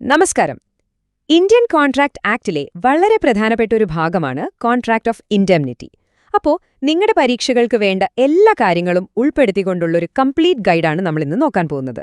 നമസ്കാരം. Indian contract ആക്ടിലെ വളരെ പ്രധാനപ്പെട്ട ഒരു ഭാഗമാണ് കോൺട്രാക്ട് ഓഫ് ഇൻഡെംനിറ്റി. അപ്പോൾ നിങ്ങളുടെ പരീക്ഷകൾക്ക് വേണ്ട എല്ലാ കാര്യങ്ങളും ഉൾപ്പെടുത്തിക്കൊണ്ടുള്ളൊരു കംപ്ലീറ്റ് ഗൈഡാണ് നമ്മളിന്ന് നോക്കാൻ പോകുന്നത്.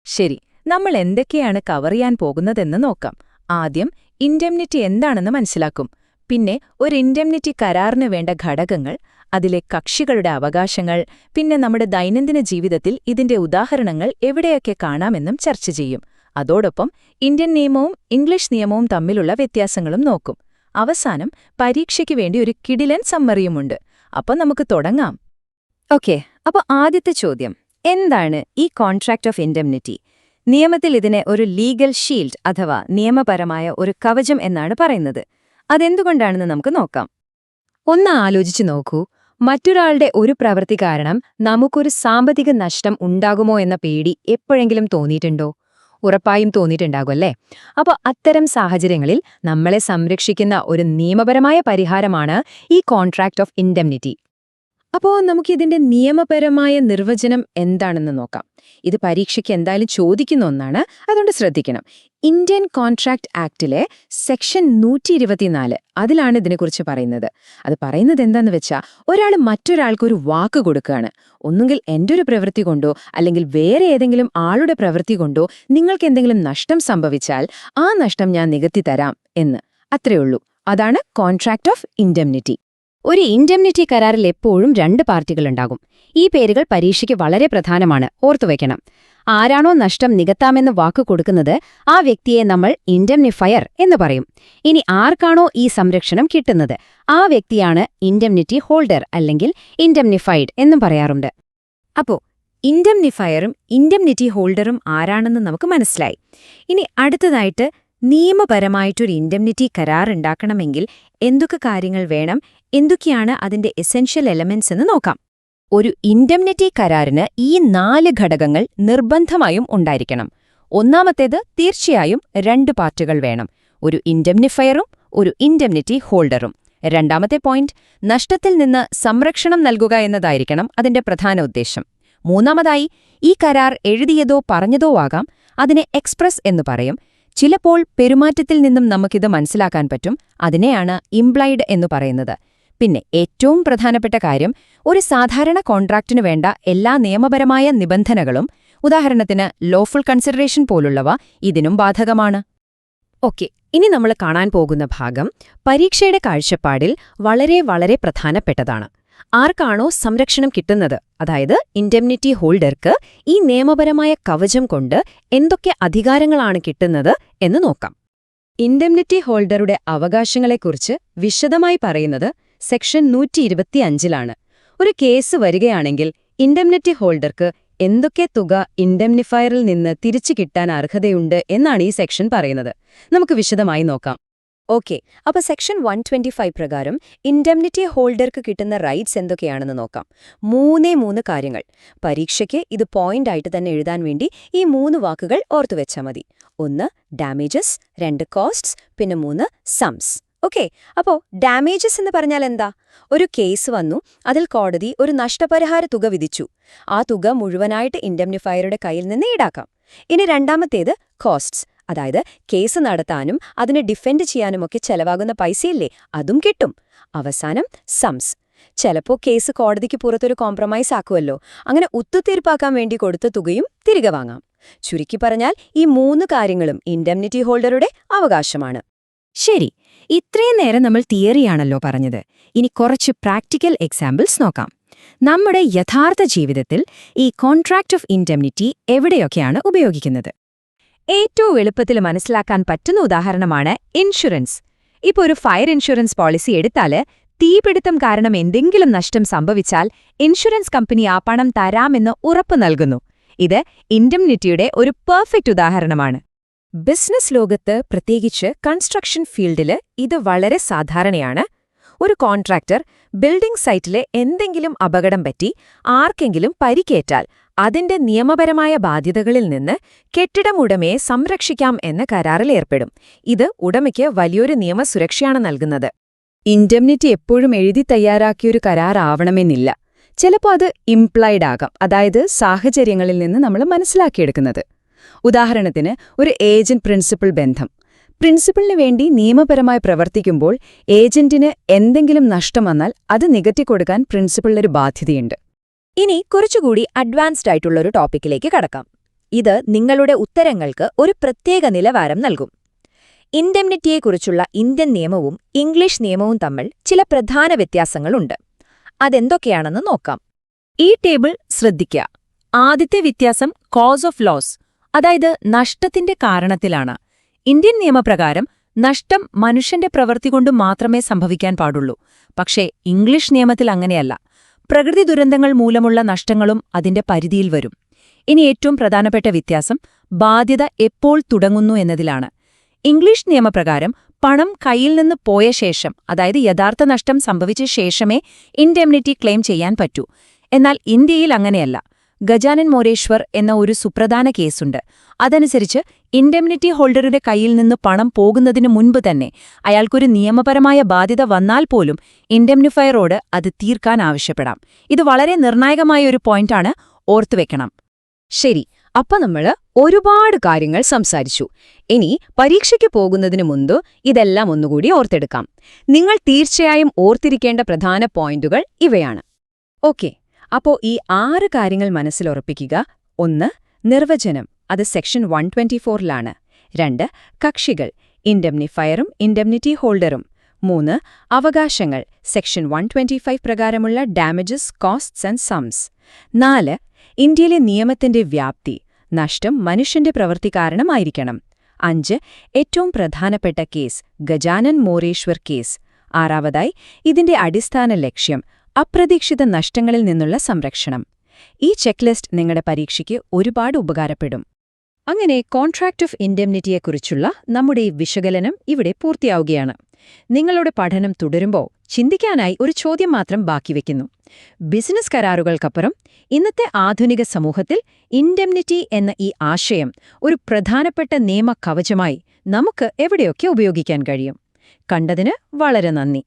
ശരി, നമ്മൾ എന്തൊക്കെയാണ് കവർ ചെയ്യാൻ പോകുന്നതെന്ന് നോക്കാം. ആദ്യം ഇൻഡെംനിറ്റി എന്താണെന്ന് മനസ്സിലാക്കും. പിന്നെ ഒരു ഇൻഡെംനിറ്റി കരാറിന് വേണ്ട ഘടകങ്ങൾ, അതിലെ കക്ഷികളുടെ അവകാശങ്ങൾ, പിന്നെ നമ്മുടെ ദൈനംദിന ജീവിതത്തിൽ ഇതിന്റെ ഉദാഹരണങ്ങൾ എവിടെയൊക്കെ കാണാമെന്നും ചർച്ച ചെയ്യും. അതോടൊപ്പം ഇന്ത്യൻ നിയമവും ഇംഗ്ലീഷ് നിയമവും തമ്മിലുള്ള വ്യത്യാസങ്ങളും നോക്കും. അവസാനം പരീക്ഷയ്ക്ക് വേണ്ടി ഒരു കിടിലൻ സമ്മറിയുമുണ്ട്. അപ്പോൾ നമുക്ക് തുടങ്ങാം. ഓക്കെ, അപ്പോൾ ആദ്യത്തെ ചോദ്യം, എന്താണ് ഈ കോൺട്രാക്ട് ഓഫ് ഇൻഡെംനിറ്റി? നിയമത്തിൽ ഇതിനെ ഒരു ലീഗൽ ഷീൽഡ് അഥവാ നിയമപരമായ ഒരു കവചം എന്നാണ് പറയുന്നത്. അതെന്തുകൊണ്ടാണെന്ന് നമുക്ക് നോക്കാം. ഒന്ന് ആലോചിച്ചു നോക്കൂ. മറ്റൊരാളുടെ ഒരു പ്രവൃത്തി കാരണം നമുക്കൊരു സാമ്പത്തിക നഷ്ടം ഉണ്ടാകുമോ എന്ന പേടി എപ്പോഴെങ്കിലും തോന്നിയിട്ടുണ്ടോ? ഉറപ്പായും തോന്നിയിട്ടുണ്ടാകുമല്ലേ? അപ്പോൾ അത്തരം സാഹചര്യങ്ങളിൽ നമ്മളെ സംരക്ഷിക്കുന്ന ഒരു നിയമപരമായ പരിഹാരമാണ് ഈ കോൺട്രാക്ട് ഓഫ് ഇൻഡെംനിറ്റി. അപ്പോൾ നമുക്കിതിന്റെ നിയമപരമായ നിർവചനം എന്താണെന്ന് നോക്കാം. ഇത് പരീക്ഷയ്ക്ക് എന്തായാലും ചോദിക്കുന്ന ഒന്നാണ്, അതുകൊണ്ട് ശ്രദ്ധിക്കണം. ഇന്ത്യൻ കോൺട്രാക്ട് ആക്ടിലെ സെക്ഷൻ 124 അതിലാണ് ഇതിനെക്കുറിച്ച് പറയുന്നത്. അത് പറയുന്നത് എന്താന്ന് വെച്ചാൽ, ഒരാൾ മറ്റൊരാൾക്കൊരു വാക്ക് കൊടുക്കുകയാണ്. ഒന്നുകിൽ എൻ്റെ ഒരു പ്രവൃത്തി കൊണ്ടോ അല്ലെങ്കിൽ വേറെ ഏതെങ്കിലും ആളുടെ പ്രവൃത്തി കൊണ്ടോ നിങ്ങൾക്ക് എന്തെങ്കിലും നഷ്ടം സംഭവിച്ചാൽ ആ നഷ്ടം ഞാൻ നികത്തി തരാം എന്ന്. അത്രയുള്ളൂ. അതാണ് കോൺട്രാക്ട് ഓഫ് ഇൻഡെംനിറ്റി. ഒരു ഇൻഡെംനിറ്റി കരാറിൽ എപ്പോഴും 2 പാർട്ടികളുണ്ടാകും. ഈ പേരുകൾ പരീക്ഷയ്ക്ക് വളരെ പ്രധാനമാണ്, ഓർത്തുവയ്ക്കണം. ആരാണോ നഷ്ടം നികത്താമെന്ന് വാക്ക് കൊടുക്കുന്നത് ആ വ്യക്തിയെ നമ്മൾ ഇൻഡെംനിഫയർ എന്ന് പറയും. ഇനി ആർക്കാണോ ഈ സംരക്ഷണം കിട്ടുന്നത് ആ വ്യക്തിയാണ് ഇൻഡെംനിറ്റി ഹോൾഡർ അല്ലെങ്കിൽ ഇൻഡെംനിഫൈഡ് എന്നും പറയാറുണ്ട്. അപ്പോൾ ഇൻഡെംനിഫയറും ഇൻഡെംനിറ്റി ഹോൾഡറും ആരാണെന്ന് നമുക്ക് മനസ്സിലായി. ഇനി അടുത്തതായിട്ട്, നിയമപരമായിട്ടൊരു ഇൻഡെംനിറ്റി കരാർ ഉണ്ടാക്കണമെങ്കിൽ എന്തൊക്കെ കാര്യങ്ങൾ വേണം, എന്തൊക്കെയാണ് അതിന്റെ എസെൻഷ്യൽ എലമെന്റ്സ് എന്ന് നോക്കാം. ഒരു ഇൻഡെംനിറ്റി കരാറിന് ഈ 4 ഘടകങ്ങൾ നിർബന്ധമായും ഉണ്ടായിരിക്കണം. ഒന്നാമത്തേത്, തീർച്ചയായും 2 പാർട്ടികൾ വേണം, ഒരു ഇൻഡെംനിഫയറും ഒരു ഇൻഡെംനിറ്റി ഹോൾഡറും. രണ്ടാമത്തെ പോയിന്റ്, നഷ്ടത്തിൽ നിന്ന് സംരക്ഷണം നൽകുക എന്നതായിരിക്കണം അതിന്റെ പ്രധാന ഉദ്ദേശം. മൂന്നാമതായി, ഈ കരാർ എഴുതിയതോ പറഞ്ഞതോ ആകാം, അതിനെ എക്സ്പ്രസ് എന്ന് പറയും. ചിലപ്പോൾ പെരുമാറ്റത്തിൽ നിന്നും നമുക്കിത് മനസ്സിലാക്കാൻ പറ്റും, അതിനെയാണ് ഇംപ്ലൈഡ് എന്ന് പറയുന്നത്. പിന്നെ ഏറ്റവും പ്രധാനപ്പെട്ട കാര്യം, ഒരു സാധാരണ കോൺട്രാക്റ്റിനു വേണ്ട എല്ലാ നിയമപരമായ നിബന്ധനകളും, ഉദാഹരണത്തിന് ലോഫുൾ കൺസിഡറേഷൻ പോലുള്ളവ ഇതിനും ബാധകമാണ്. ഓക്കെ, ഇനി നമ്മൾ കാണാൻ പോകുന്ന ഭാഗം പരീക്ഷയുടെ കാഴ്ചപ്പാടിൽ വളരെ വളരെ പ്രധാനപ്പെട്ടതാണ്. ആർക്കാണോ സംരക്ഷണം കിട്ടുന്നത്, അതായത് ഇൻഡെംനിറ്റി ഹോൾഡർക്ക്, ഈ നിയമപരമായ കവചം കൊണ്ട് എന്തൊക്കെ അധികാരങ്ങളാണ് കിട്ടുന്നത് എന്ന് നോക്കാം. ഇൻഡെംനിറ്റി ഹോൾഡറുടെ അവകാശങ്ങളെക്കുറിച്ച് വിശദമായി പറയുന്നത് സെക്ഷൻ 125 ഒരു കേസ് വരികയാണെങ്കിൽ ഇൻഡെംനിറ്റി ഹോൾഡർക്ക് എന്തൊക്കെ തുക ഇൻഡെംനിഫയറിൽ നിന്ന് തിരിച്ചു കിട്ടാൻ അർഹതയുണ്ട് എന്നാണ് ഈ സെക്ഷൻ പറയുന്നത്. നമുക്ക് വിശദമായി നോക്കാം. ഓക്കെ, അപ്പോൾ സെക്ഷൻ 125 പ്രകാരം ഇൻഡെംനിറ്റി ഹോൾഡർക്ക് കിട്ടുന്ന റൈറ്റ്സ് എന്തൊക്കെയാണെന്ന് നോക്കാം. 3 കാര്യങ്ങൾ. പരീക്ഷയ്ക്ക് ഇത് പോയിന്റ് ആയിട്ട് തന്നെ എഴുതാൻ വേണ്ടി ഈ 3 വാക്കുകൾ ഓർത്തുവെച്ചാൽ മതി. 1 ഡാമേജസ്, 2 കോസ്റ്റ്സ്, പിന്നെ 3 സംസ്. ഓക്കെ, അപ്പോൾ ഡാമേജസ് എന്ന് പറഞ്ഞാൽ എന്താ? ഒരു കേസ് വന്നു, അതിൽ കോടതി ഒരു നഷ്ടപരിഹാര തുക വിധിച്ചു. ആ തുക മുഴുവനായിട്ട് ഇൻഡെംനിഫയറുടെ കയ്യിൽ നിന്ന് ഈടാക്കാം. ഇനി രണ്ടാമത്തേത് കോസ്റ്റ്സ്, അതായത് കേസ് നടത്താനും അതിനെ ഡിഫെൻഡ് ചെയ്യാനുമൊക്കെ ചെലവാകുന്ന പൈസയില്ലേ, അതും കിട്ടും. അവസാനം സംസ്. ചിലപ്പോൾ കേസ് കോടതിക്ക് പുറത്തൊരു കോംപ്രമൈസ് ആക്കുമല്ലോ, അങ്ങനെ ഒത്തുതീർപ്പാക്കാൻ വേണ്ടി കൊടുത്ത തുകയും തിരികെ വാങ്ങാം. ചുരുക്കി പറഞ്ഞാൽ ഈ 3 കാര്യങ്ങളും ഇൻഡെംനിറ്റി ഹോൾഡറുടെ അവകാശമാണ്. ശരി, ഇത്രയും നേരം നമ്മൾ തിയറിയാണല്ലോ പറഞ്ഞത്. ഇനി കുറച്ച് പ്രാക്ടിക്കൽ എക്സാമ്പിൾസ് നോക്കാം. നമ്മുടെ യഥാർത്ഥ ജീവിതത്തിൽ ഈ കോൺട്രാക്ട് ഓഫ് ഇൻഡെംനിറ്റി എവിടെയൊക്കെയാണ് ഉപയോഗിക്കുന്നത്? ഏറ്റവും എളുപ്പത്തിൽ മനസ്സിലാക്കാൻ പറ്റുന്ന ഉദാഹരണമാണ് ഇൻഷുറൻസ്. ഇപ്പോൾ ഒരു ഫയർ ഇൻഷുറൻസ് പോളിസി എടുത്താല് തീപിടുത്തം കാരണം എന്തെങ്കിലും നഷ്ടം സംഭവിച്ചാൽ ഇൻഷുറൻസ് കമ്പനി ആ പണം തരാമെന്ന് ഉറപ്പു നൽകുന്നു. ഇത് ഇൻഡെംനിറ്റിയുടെ ഒരു പെർഫെക്റ്റ് ഉദാഹരണമാണ്. ബിസിനസ് ലോകത്ത്, പ്രത്യേകിച്ച് കൺസ്ട്രക്ഷൻ ഫീൽഡില് ഇത് വളരെ സാധാരണയാണ്. ഒരു കോൺട്രാക്ടർ ബിൽഡിംഗ് സൈറ്റിലെ എന്തെങ്കിലും അപകടം പറ്റി ആർക്കെങ്കിലും പരിക്കേറ്റാൽ അതിന്റെ നിയമപരമായ ബാധ്യതകളിൽ നിന്ന് കെട്ടിടം ഉടമയെ സംരക്ഷിക്കാം എന്ന കരാറിൽ ഏർപ്പെടും. ഇത് ഉടമയ്ക്ക് വലിയൊരു നിയമസുരക്ഷയാണ് നൽകുന്നത്. ഇൻഡെംനിറ്റി എപ്പോഴും എഴുതി തയ്യാറാക്കിയൊരു കരാറാവണമെന്നില്ല. ചിലപ്പോൾ അത് ഇംപ്ലൈഡ് ആകാം, അതായത് സാഹചര്യങ്ങളിൽ നിന്ന് നമ്മൾ മനസ്സിലാക്കിയെടുക്കുന്നത്. ഉദാഹരണത്തിന് ഒരു ഏജന്റ് പ്രിൻസിപ്പൽ ബന്ധം. പ്രിൻസിപ്പലിന് വേണ്ടി നിയമപരമായി പ്രവർത്തിക്കുമ്പോൾ ഏജന്റിന് എന്തെങ്കിലും നഷ്ടം വന്നാൽ അത് നികത്തിക്കൊടുക്കാൻ പ്രിൻസിപ്പലിനൊരു ബാധ്യതയുണ്ട്. ഇനി കുറച്ചുകൂടി അഡ്വാൻസ്ഡ് ആയിട്ടുള്ളൊരു ടോപ്പിക്കിലേക്ക് കടക്കാം. ഇത് നിങ്ങളുടെ ഉത്തരങ്ങൾക്ക് ഒരു പ്രത്യേക നിലവാരം നൽകും. ഇൻഡെംനിറ്റിയെക്കുറിച്ചുള്ള ഇന്ത്യൻ നിയമവും ഇംഗ്ലീഷ് നിയമവും തമ്മിൽ ചില പ്രധാന വ്യത്യാസങ്ങളുണ്ട്. അതെന്തൊക്കെയാണെന്ന് നോക്കാം. ഈ ടേബിൾ ശ്രദ്ധിക്കുക. ആദ്യത്തെ വ്യത്യാസം കോസ് ഓഫ് ലോസ്, അതായത് നഷ്ടത്തിന്റെ കാരണത്തിലാണ്. ഇന്ത്യൻ നിയമപ്രകാരം നഷ്ടം മനുഷ്യന്റെ പ്രവൃത്തി കൊണ്ട് മാത്രമേ സംഭവിക്കാൻ പാടുള്ളൂ. പക്ഷേ ഇംഗ്ലീഷ് നിയമത്തിൽ അങ്ങനെയല്ല. പ്രകൃതി ദുരന്തങ്ങൾ മൂലമുള്ള നഷ്ടങ്ങളും അതിന്റെ പരിധിയിൽ വരും. ഇനി ഏറ്റവും പ്രധാനപ്പെട്ട വ്യത്യാസം ബാധ്യത എപ്പോൾ തുടങ്ങുന്നു എന്നതിലാണ്. ഇംഗ്ലീഷ് നിയമപ്രകാരം പണം കയ്യിൽ നിന്ന് പോയ ശേഷം, അതായത് യഥാർത്ഥ നഷ്ടം സംഭവിച്ച ശേഷമേ ഇൻഡെംനിറ്റി ക്ലെയിം ചെയ്യാൻ പറ്റൂ. എന്നാൽ ഇന്ത്യയിൽ അങ്ങനെയല്ല. ഗജാനൻ മോരേശ്വർ എന്ന ഒരു സുപ്രധാന കേസുണ്ട്. അതനുസരിച്ച് ഇൻഡെംനിറ്റി ഹോൾഡറുടെ കയ്യിൽ നിന്ന് പണം പോകുന്നതിനു മുൻപ് തന്നെ അയാൾക്കൊരു നിയമപരമായ ബാധ്യത വന്നാൽ പോലും ഇൻഡെംനിഫയറോട് അത് തീർക്കാൻ ആവശ്യപ്പെടാം. ഇത് വളരെ നിർണായകമായ ഒരു പോയിന്റാണ്, ഓർത്തുവെക്കണം. ശരി, അപ്പൊ നമ്മള് ഒരുപാട് കാര്യങ്ങൾ സംസാരിച്ചു. ഇനി പരീക്ഷയ്ക്ക് പോകുന്നതിനു മുൻപ് ഇതെല്ലാം ഒന്നുകൂടി ഓർത്തെടുക്കാം. നിങ്ങൾ തീർച്ചയായും ഓർത്തിരിക്കേണ്ട പ്രധാന പോയിന്റുകൾ ഇവയാണ്. ഓക്കെ, അപ്പോ ഈ 6 കാര്യങ്ങൾ മനസ്സിലുറപ്പിക്കുക. 1. നിർവചനം, അത് സെക്ഷൻ 124ലാണ്. 2. കക്ഷികൾ, ഇൻഡെംനിഫയറും ഇൻഡെംനിറ്റി ഹോൾഡറും. 3. അവകാശങ്ങൾ, സെക്ഷൻ 125 പ്രകാരമുള്ള ഡാമേജസ്, കോസ്റ്റ്സ് ആൻഡ് സംസ്. 4. ഇന്ത്യയിലെ നിയമത്തിന്റെ വ്യാപ്തി, നഷ്ടം മനുഷ്യന്റെ പ്രവൃത്തി കാരണമായിരിക്കണം. 5. ഏറ്റവും പ്രധാനപ്പെട്ട കേസ്, ഗജാനൻ മോരേശ്വർ കേസ്. 6. ഇതിന്റെ അടിസ്ഥാന ലക്ഷ്യം, അപ്രതീക്ഷിത നഷ്ടങ്ങളിൽ നിന്നുള്ള സംരക്ഷണം. ഈ ചെക്ക് ലിസ്റ്റ് നിങ്ങളുടെ പരീക്ഷയ്ക്ക് ഒരുപാട് ഉപകാരപ്പെടും. അങ്ങനെ കോൺട്രാക്ട് ഓഫ് ഇൻഡെംനിറ്റിയെക്കുറിച്ചുള്ള നമ്മുടെ ഈ വിശകലനം ഇവിടെ പൂർത്തിയാവുകയാണ്. നിങ്ങളുടെ പഠനം തുടരുമ്പോൾ ചിന്തിക്കാനായി ഒരു ചോദ്യം മാത്രം ബാക്കിവെക്കുന്നു. ബിസിനസ് കരാറുകൾക്കപ്പുറം ഇന്നത്തെ ആധുനിക സമൂഹത്തിൽ ഇൻഡെംനിറ്റി എന്ന ഈ ആശയം ഒരു പ്രധാനപ്പെട്ട നിയമ കവചമായി നമുക്ക് എവിടെയൊക്കെ ഉപയോഗിക്കാൻ കഴിയും? കണ്ടതിന് വളരെ നന്ദി.